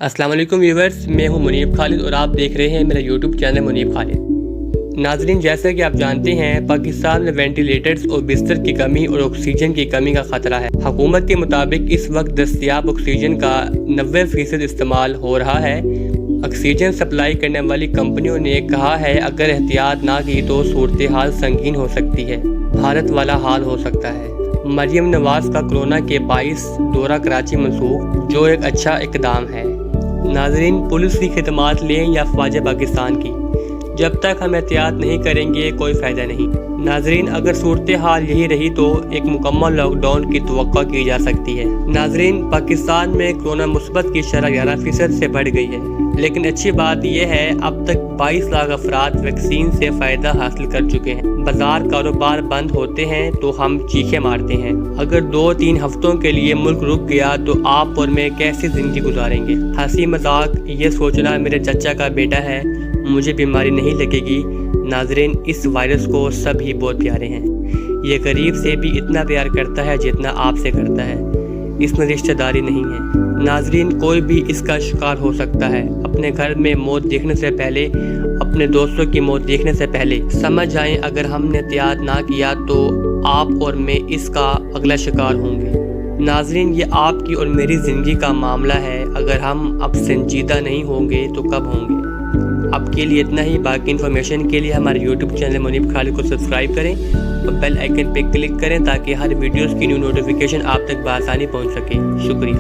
अस्सलाम वालेकुम व्यूवर्स, मैं हूं मुनीब खालिद और आप देख रहे हैं मेरा यूट्यूब चैनल मुनीब खालिद। नाजरीन, जैसा कि आप जानते हैं पाकिस्तान में वेंटिलेटर्स और बिस्तर की कमी और ऑक्सीजन की कमी का ख़तरा है। हुकूमत के मुताबिक इस वक्त दस्तयाब ऑक्सीजन का 90% इस्तेमाल हो रहा है। ऑक्सीजन सप्लाई करने वाली कंपनियों ने कहा है अगर एहतियात ना की तो सूरत हाल संगीन हो सकती है, भारत वाला हाल हो सकता है। मरियम नवाज का कोरोना के बाइस दौरा कराची मंसूख, जो एक अच्छा इकदाम है। नाजरीन, पुलिस की खिदमात लें या ख्वाजा पाकिस्तान की, जब तक हम एहतियात नहीं करेंगे कोई फ़ायदा नहीं। नाजरीन, अगर सूरत हाल यही रही तो एक मुकम्मल लॉकडाउन की तवक्को की जा सकती है। नाजरीन, पाकिस्तान में कोरोना मुस्बत की शरह 11% से बढ़ गई है, लेकिन अच्छी बात यह है अब तक 22 लाख अफराद वैक्सीन से फ़ायदा हासिल कर चुके हैं। बाजार कारोबार बंद होते हैं तो हम चीखें मारते हैं। अगर 2-3 हफ्तों के लिए मुल्क रुक गया तो आप और मैं कैसी ज़िंदगी गुजारेंगे। हंसी मजाक ये सोचना मेरे चचा का बेटा है, मुझे बीमारी नहीं लगेगी। नाजरीन, इस वायरस को सभी बहुत प्यारे हैं। ये गरीब से भी इतना प्यार करता है जितना आपसे करता है। इसमें रिश्तेदारी नहीं है। नाजरीन, कोई भी इसका शिकार हो सकता है। अपने घर में मौत देखने से पहले, अपने दोस्तों की मौत देखने से पहले समझ जाएं अगर हमने एहतियात ना किया तो आप और मैं इसका अगला शिकार होंगे। नाजरीन, ये आपकी और मेरी ज़िंदगी का मामला है। अगर हम अब संजीदा नहीं होंगे तो कब होंगे। अब के लिए इतना ही। बाकी इन्फॉर्मेशन के लिए हमारे यूट्यूब चैनल मुनीब खालिद को सब्सक्राइब करें और बेल आइकन पर क्लिक करें ताकि हर वीडियोज़ की न्यू नोटिफिकेशन आप तक बआसानी पहुँच सके। शुक्रिया।